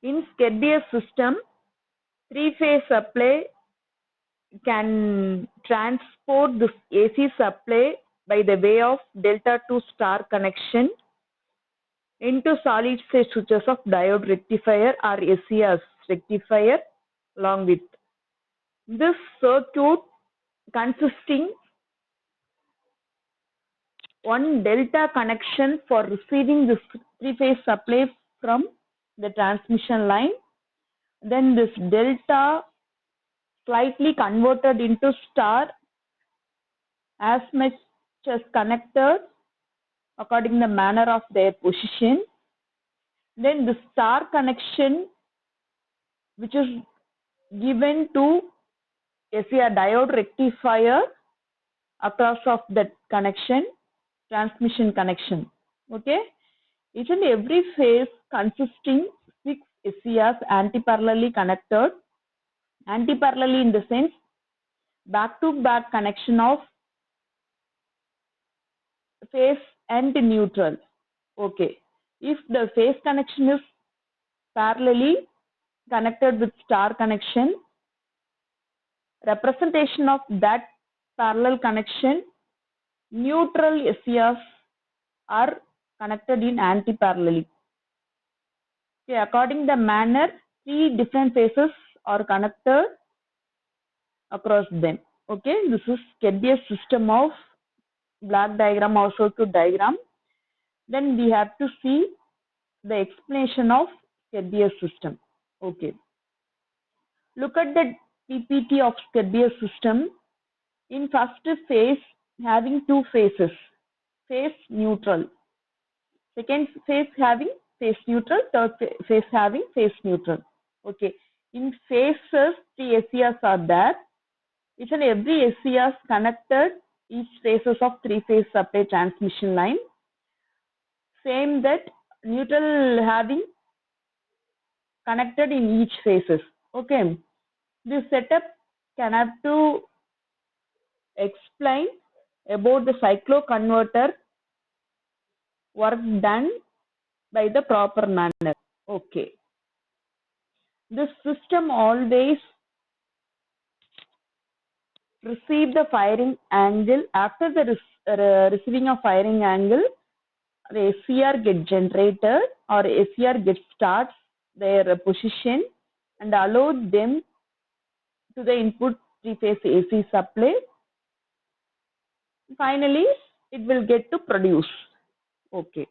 In SCADA system, three-phase supply can transport this AC supply by the way of delta to star connection into solid state switches of diode rectifier or SCS rectifier along with this circuit consisting one delta connection for receiving this three-phase supply from the transmission line. Then this delta slightly converted into star as much as connected according to the manner of their position. Then the star connection which is given to a diode rectifier across of that connection, transmission connection. Okay, each and every phase consisting 6 SCRs anti-parallelly connected. Anti-parallelly in the sense back-to-back connection of phase and neutral. Okay, if the phase connection is parallelly connected with star connection, representation of that parallel connection, neutral SCRs are connected in anti-parallelly. Okay, according the manner, 3 different phases are connected across them. Okay, this is SCADA system of block diagram or circuit diagram. Then we have to see the explanation of SCADA system. Okay, look at the PPT of SCADA system. In first phase having 2 phases, phase neutral. Second phase having phase neutral, third phase having phase neutral. Okay, in phases 3 SCRs are there. Each and every SCR is connected each phases of 3-phase supply transmission line. Same that neutral having connected in each phases. Okay, this setup can have to explain about the cycloconverter work done by the proper manner. Okay, this system always receive the firing angle. After the receiving of firing angle, the SCR get generated or SCR get starts their position and allow them to the input 3-phase AC supply. Finally, it will get to produce. Okay.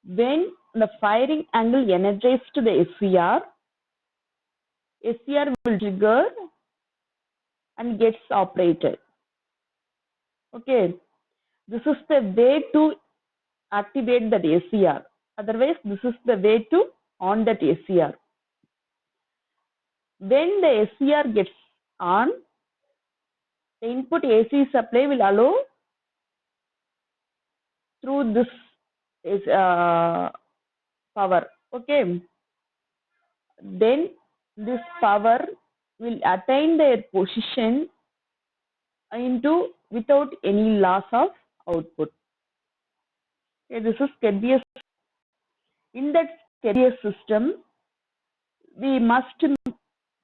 When the firing angle energized to the SCR will trigger and gets operated. Okay. This is the way to activate that SCR. Otherwise, this is the way to on that SCR. When the SCR gets on, the input AC supply will allow through this is power. Okay, then this power will attain their position into without any loss of output. Okay, this is SCADA. In that SCADA system, we must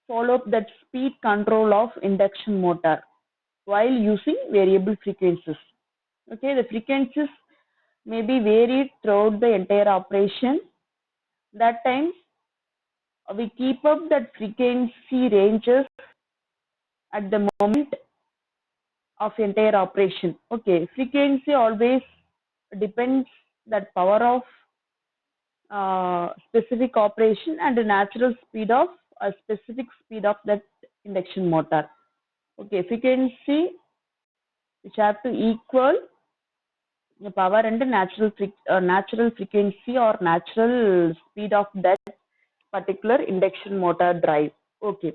follow that speed control of induction motor while using variable frequencies. Okay, the frequencies may be varied throughout the entire operation. That time we keep up that frequency ranges at the moment of entire operation. Okay, frequency always depends that power of specific operation and the natural speed of a specific speed of that induction motor. Okay, frequency which have to equal the power and the natural frequency or natural speed of that particular induction motor drive. Okay,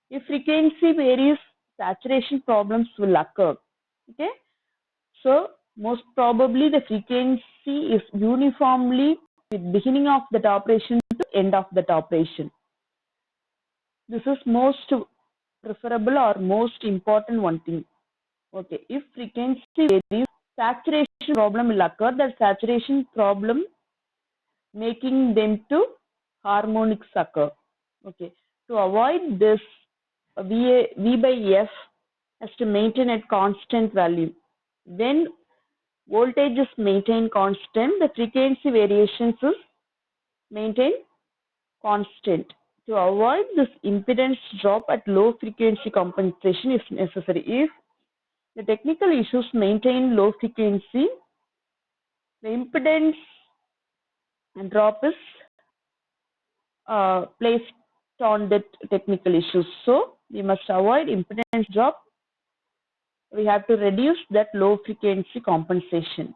if frequency varies, saturation problems will occur. Okay, so most probably the frequency is uniformly with beginning of that operation to end of that operation. This is most preferable or most important one thing. Okay, if frequency varies, saturation problem will occur. That saturation problem making them to harmonics occur. Okay, to avoid this, V by F has to maintain a constant value. When voltage is maintained constant, the frequency variations is maintained constant. To avoid this impedance drop at low frequency compensation is necessary. If the technical issues maintain low frequency, the impedance drop is placed on that technical issues. So we must avoid impedance drop. We have to reduce that low frequency compensation.